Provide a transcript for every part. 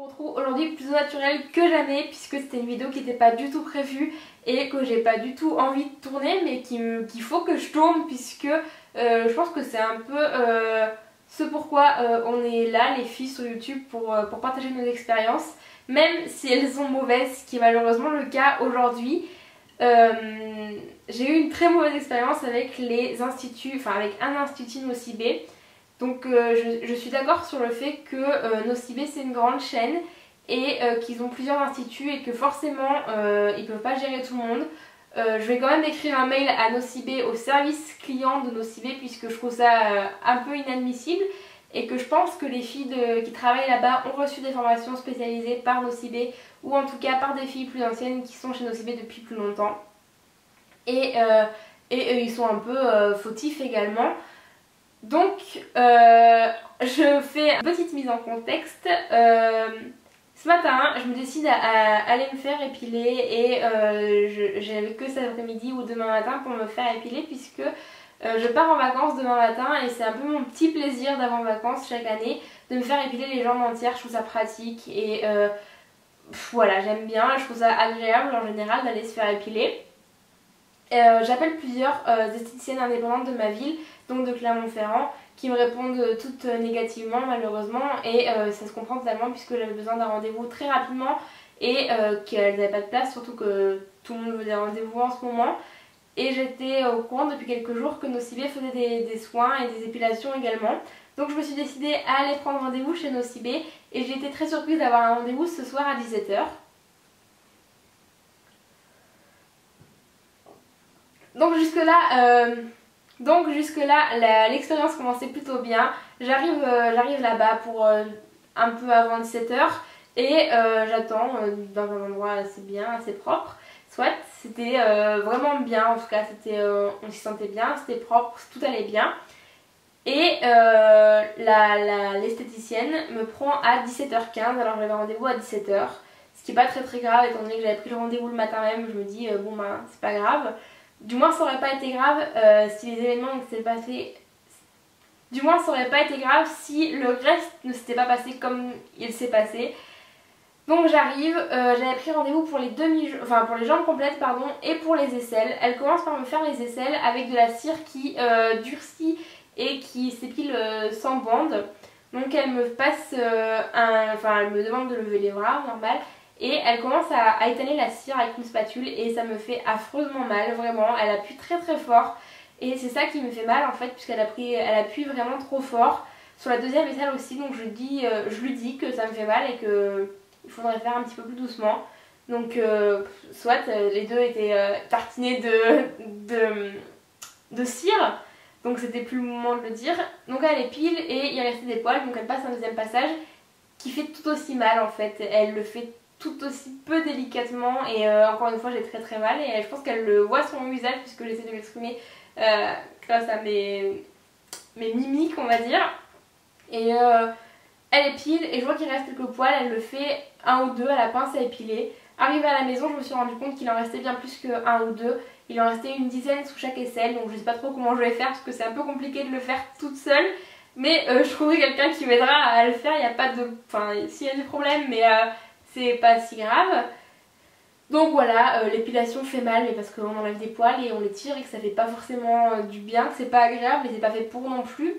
retrouve aujourd'hui plus naturelle que jamais puisque c'était une vidéo qui n'était pas du tout prévue et que j'ai pas du tout envie de tourner mais qu'il faut que je tourne puisque je pense que c'est un peu ce pourquoi on est là les filles sur YouTube pour partager nos expériences même si elles sont mauvaises, ce qui est malheureusement le cas aujourd'hui. J'ai eu une très mauvaise expérience avec les instituts, enfin avec un institut Nocibé. Donc je suis d'accord sur le fait que Nocibé c'est une grande chaîne et qu'ils ont plusieurs instituts et que forcément ils peuvent pas gérer tout le monde. Je vais quand même écrire un mail à Nocibé, au service client de Nocibé, puisque je trouve ça un peu inadmissible et que je pense que les filles qui travaillent là-bas ont reçu des formations spécialisées par Nocibé ou en tout cas par des filles plus anciennes qui sont chez Nocibé depuis plus longtemps. Et ils sont un peu fautifs également. Donc je fais une petite mise en contexte. Ce matin je me décide à aller me faire épiler et j'avais que cet après-midi ou demain matin pour me faire épiler puisque je pars en vacances demain matin et c'est un peu mon petit plaisir d'avant vacances chaque année de me faire épiler les jambes entières. Je trouve ça pratique et voilà, j'aime bien, je trouve ça agréable en général d'aller se faire épiler. J'appelle plusieurs esthéticiennes indépendantes de ma ville, donc de Clermont-Ferrand, qui me répondent toutes négativement malheureusement et ça se comprend totalement puisque j'avais besoin d'un rendez-vous très rapidement et qu'elles n'avaient pas de place, surtout que tout le monde veut des rendez-vous en ce moment. Et j'étais au courant depuis quelques jours que Nocibé faisait des soins et des épilations également. Donc je me suis décidée à aller prendre rendez-vous chez Nocibé et j'ai été très surprise d'avoir un rendez-vous ce soir à 17 h. Donc jusque là, l'expérience commençait plutôt bien. J'arrive là-bas pour un peu avant 17 h et j'attends dans un endroit assez bien, assez propre. Soit c'était vraiment bien, en tout cas on s'y sentait bien, c'était propre, tout allait bien. Et l'esthéticienne me prend à 17 h 15, alors j'avais rendez-vous à 17 h. Ce qui n'est pas très grave étant donné que j'avais pris le rendez-vous le matin même, je me dis bon ben c'est pas grave. Du moins ça aurait pas été grave si les événements ne s'étaient pas faits. Du moins ça aurait pas été grave si le reste ne s'était pas passé comme il s'est passé. Donc j'arrive, j'avais pris rendez-vous pour les pour les jambes complètes pardon, et pour les aisselles. Elle commence par me faire les aisselles avec de la cire qui durcit et qui s'épile sans bande. Donc elle me passe elle me demande de lever les bras, normal. Et elle commence à étaler la cire avec une spatule et ça me fait affreusement mal, vraiment. Elle appuie très très fort et c'est ça qui me fait mal en fait puisqu'elle appuie vraiment trop fort. Sur la deuxième aisselle aussi, donc je lui dis que ça me fait mal et que il faudrait faire un petit peu plus doucement. Donc soit les deux étaient tartinés de cire, donc c'était plus le moment de le dire. Donc elle épile et il restait des poils, donc elle passe un deuxième passage qui fait tout aussi mal en fait. Elle le fait tout aussi peu délicatement et encore une fois j'ai très très mal et je pense qu'elle le voit sur mon visage puisque j'essaie de l'exprimer grâce à mes mimiques on va dire. Et elle épile et je vois qu'il reste quelques poils, elle le fait un ou deux à la pince à épiler. Arrivée à la maison je me suis rendu compte qu'il en restait bien plus que un ou deux. Il en restait une dizaine sous chaque aisselle donc je sais pas trop comment je vais faire parce que c'est un peu compliqué de le faire toute seule. Mais je trouverai quelqu'un qui m'aidera à le faire, il n'y a pas de... Enfin s'il y a des problèmes mais c'est pas si grave. Donc voilà, l'épilation fait mal mais parce qu'on enlève des poils et on les tire et que ça fait pas forcément du bien, que c'est pas agréable mais c'est pas fait pour non plus.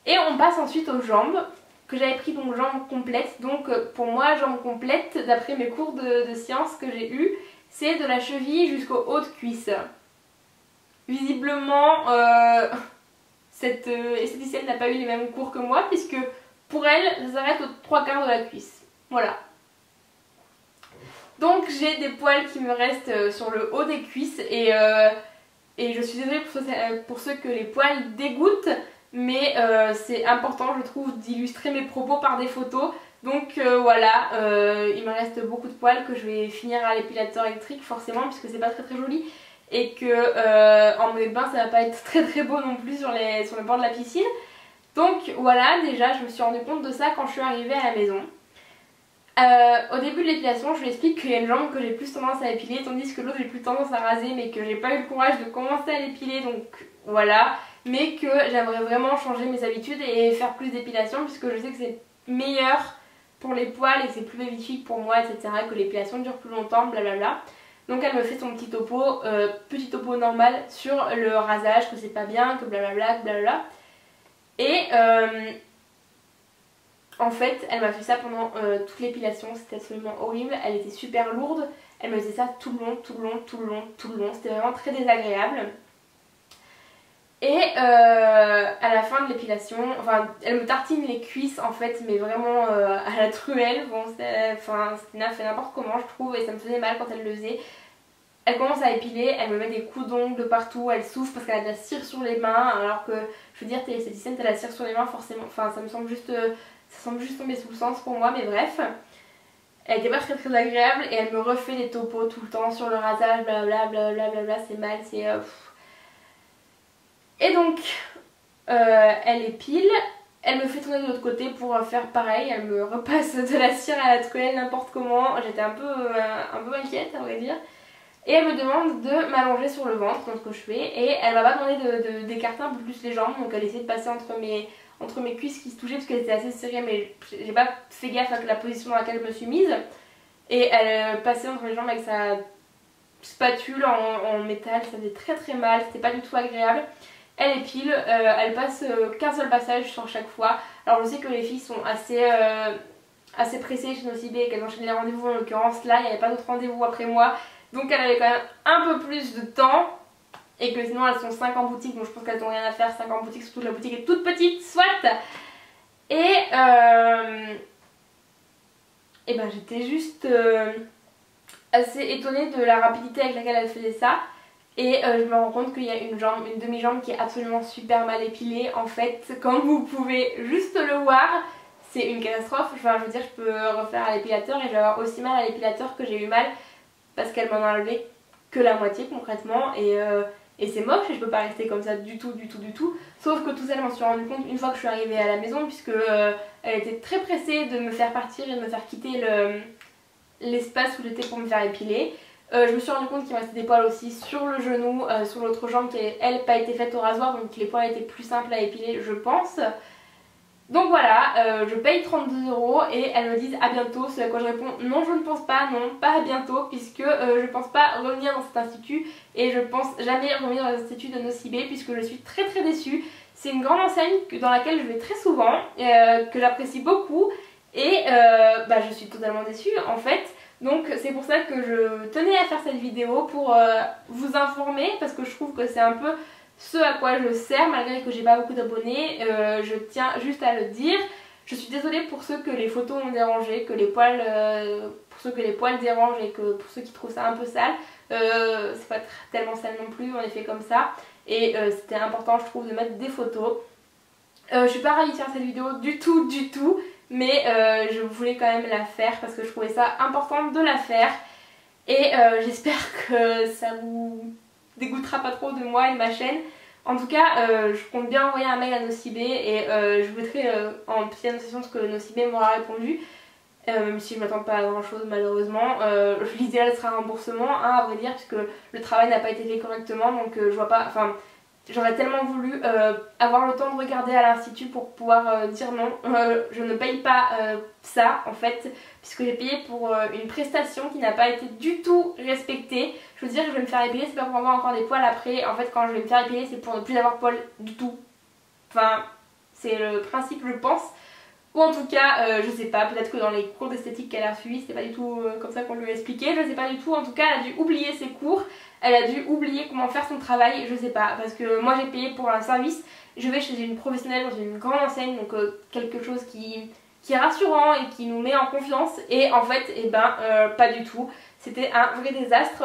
Et on passe ensuite aux jambes, que j'avais pris donc jambes complètes. Donc pour moi jambes complètes, d'après mes cours de sciences que j'ai eu, c'est de la cheville jusqu'au haut de cuisse. Visiblement cette esthéticienne n'a pas eu les mêmes cours que moi puisque pour elle ça s'arrête aux 3/4 de la cuisse. Voilà. Donc j'ai des poils qui me restent sur le haut des cuisses et je suis désolée pour ceux que les poils dégoûtent, mais c'est important je trouve d'illustrer mes propos par des photos. Donc voilà, il me reste beaucoup de poils que je vais finir à l'épilateur électrique forcément puisque c'est pas très très joli et que en maillot de bain ça va pas être très très beau non plus sur le bord de la piscine. Donc voilà, déjà je me suis rendu compte de ça quand je suis arrivée à la maison. Au début de l'épilation, je lui explique qu'il y a une jambe que j'ai plus tendance à épiler tandis que l'autre j'ai plus tendance à raser mais que j'ai pas eu le courage de commencer à l'épiler donc voilà. Mais que j'aimerais vraiment changer mes habitudes et faire plus d'épilation puisque je sais que c'est meilleur pour les poils et c'est plus bénéfique pour moi, etc. Que l'épilation dure plus longtemps, blablabla. Donc elle me fait son petit topo normal sur le rasage, que c'est pas bien, que blablabla, blablabla. Et en fait, elle m'a fait ça pendant toute l'épilation, c'était absolument horrible, elle était super lourde, elle me faisait ça tout le long, tout le long, tout le long, tout le long, c'était vraiment très désagréable. Et à la fin de l'épilation, enfin elle me tartine les cuisses en fait, mais vraiment à la truelle, bon c'était fait n'importe comment je trouve et ça me faisait mal quand elle le faisait. Elle commence à épiler, elle me met des coups d'ongles partout, elle souffre parce qu'elle a de la cire sur les mains, alors que je veux dire t'es esthéticienne, t'as la cire sur les mains forcément, enfin ça me semble juste, ça semble juste tomber sous le sens pour moi, mais bref. Elle était pas très très agréable et elle me refait des topos tout le temps sur le rasage, blablabla, blablabla, c'est mal, c'est... Et donc, elle épile, elle me fait tourner de l'autre côté pour faire pareil, elle me repasse de la cire à la truelle n'importe comment, j'étais un peu inquiète à vrai dire. Et elle me demande de m'allonger sur le ventre, donc ce que je fais, et elle m'a pas demandé d'écarter un peu plus les jambes, donc elle essaie de passer entre mes cuisses qui se touchaient parce qu'elles étaient assez serrées, mais j'ai pas fait gaffe à la position dans laquelle je me suis mise. Et elle passait entre les jambes avec sa spatule en métal, ça faisait très très mal, c'était pas du tout agréable. Elle épile, elle passe qu'un seul passage sur chaque fois. Alors je sais que les filles sont assez pressées chez Nocibé et qu'elles enchaînent les rendez-vous, en l'occurrence là il n'y avait pas d'autres rendez-vous après moi. Donc elle avait quand même un peu plus de temps. Et que sinon elles sont 5 en boutique, donc je pense qu'elles n'ont rien à faire, 5 en boutique, surtout que la boutique est toute petite, soit. Et ben j'étais juste assez étonnée de la rapidité avec laquelle elle faisait ça. Et je me rends compte qu'il y a une demi-jambe qui est absolument super mal épilée. En fait, comme vous pouvez juste le voir, c'est une catastrophe. Enfin, je veux dire, je peux refaire à l'épilateur et je vais avoir aussi mal à l'épilateur que j'ai eu mal parce qu'elle m'en a enlevé que la moitié concrètement. Et c'est moche et je peux pas rester comme ça du tout. Sauf que tout ça, je m'en suis rendu compte une fois que je suis arrivée à la maison, puisque elle était très pressée de me faire partir et de me faire quitter l'espace où j'étais pour me faire épiler. Je me suis rendu compte qu'il me restait des poils aussi sur le genou, sur l'autre jambe qui elle pas été faite au rasoir, donc les poils étaient plus simples à épiler je pense. Donc voilà, je paye 32 € et elles me disent à bientôt, ce à quoi je réponds non je ne pense pas, non pas à bientôt puisque je pense pas revenir dans cet institut et je pense jamais revenir dans l'institut de Nocibé puisque je suis très très déçue. C'est une grande enseigne dans laquelle je vais très souvent, que j'apprécie beaucoup et je suis totalement déçue en fait. Donc c'est pour ça que je tenais à faire cette vidéo pour vous informer parce que je trouve que c'est un peu ce à quoi je sers malgré que j'ai pas beaucoup d'abonnés, je tiens juste à le dire. Je suis désolée pour ceux que les photos ont dérangé, que les poils, pour ceux que les poils dérangent et que pour ceux qui trouvent ça un peu sale, c'est pas tellement sale non plus, on est fait comme ça et c'était important je trouve de mettre des photos. Je suis pas ravie de faire cette vidéo du tout, mais je voulais quand même la faire parce que je trouvais ça important de la faire et j'espère que ça vous dégoûtera pas trop de moi et de ma chaîne. En tout cas, je compte bien envoyer un mail à Nocibé et je vous mettrai en petite annotation ce que Nocibé m'aura répondu. Même si je ne m'attends pas à grand chose malheureusement. L'idéal sera un remboursement, hein, à vrai dire, puisque le travail n'a pas été fait correctement, donc je vois pas... Enfin, j'aurais tellement voulu avoir le temps de regarder à l'institut pour pouvoir dire non, je ne paye pas ça en fait, puisque j'ai payé pour une prestation qui n'a pas été du tout respectée. Je veux dire, je vais me faire épiler, c'est pas pour avoir encore des poils après, en fait quand je vais me faire épiler c'est pour ne plus avoir de poils du tout. Enfin, c'est le principe je pense. Ou en tout cas, je sais pas, peut-être que dans les cours d'esthétique qu'elle a suivi, c'était pas du tout comme ça qu'on lui a expliqué, je sais pas du tout. En tout cas, elle a dû oublier ses cours, elle a dû oublier comment faire son travail, je sais pas. Parce que moi j'ai payé pour un service, je vais chez une professionnelle dans une grande enseigne, donc quelque chose qui est rassurant et qui nous met en confiance. Et en fait, pas du tout. C'était un vrai désastre,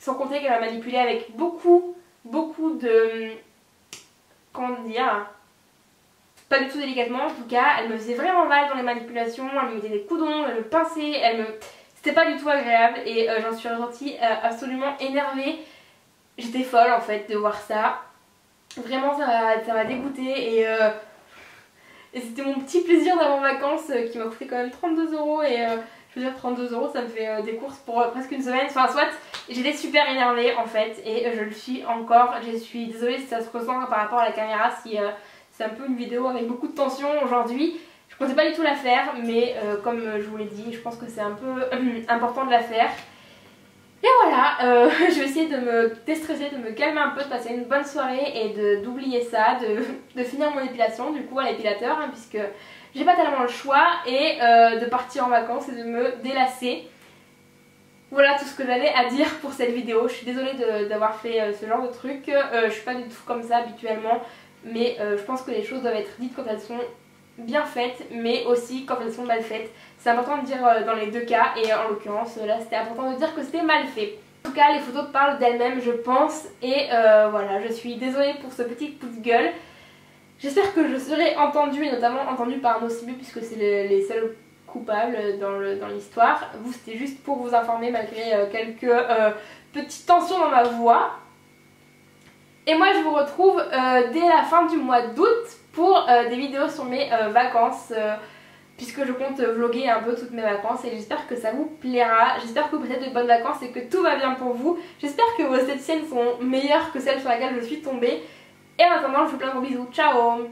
sans compter qu'elle m'a manipulé avec beaucoup de... comment dire, pas du tout délicatement en tout cas, elle me faisait vraiment mal dans les manipulations, elle me mettait des coups d'ongles, elle me pinçait, c'était pas du tout agréable et j'en suis ressortie absolument énervée. J'étais folle en fait de voir ça, vraiment ça m'a dégoûtée et c'était mon petit plaisir d'avant vacances qui m'a coûté quand même 32 € et je veux dire 32 € ça me fait des courses pour presque une semaine, enfin soit j'étais super énervée en fait et je le suis encore, je suis désolée si ça se ressent par rapport à la caméra, si c'est un peu une vidéo avec beaucoup de tension aujourd'hui. Je Je pensais pas du tout la faire, mais comme je vous l'ai dit, je pense que c'est un peu important de la faire. Et voilà, je vais essayer de me déstresser, de me calmer un peu, de passer une bonne soirée et d'oublier ça, de finir mon épilation du coup à l'épilateur, hein, puisque j'ai pas tellement le choix, et de partir en vacances et de me délasser. Voilà tout ce que j'avais à dire pour cette vidéo. Je suis désolée d'avoir fait ce genre de truc, je suis pas du tout comme ça habituellement, mais je pense que les choses doivent être dites quand elles sont bien faites, mais aussi quand elles sont mal faites. C'est important de dire dans les deux cas, et en l'occurrence là c'était important de dire que c'était mal fait. En tout cas les photos parlent d'elles-mêmes je pense, et voilà, je suis désolée pour ce petit coup de gueule. J'espère que je serai entendue, et notamment entendue par Nocibu, puisque c'est les seuls coupables dans l'histoire. Vous, c'était juste pour vous informer malgré quelques petites tensions dans ma voix. Et moi je vous retrouve dès la fin du mois d'août pour des vidéos sur mes vacances, puisque je compte vlogger un peu toutes mes vacances, et j'espère que ça vous plaira. J'espère que vous passez de bonnes vacances et que tout va bien pour vous. J'espère que vos esthéticiennes sont meilleures que celles sur laquelle je suis tombée. Et en attendant, je vous fais plein de gros bisous. Ciao!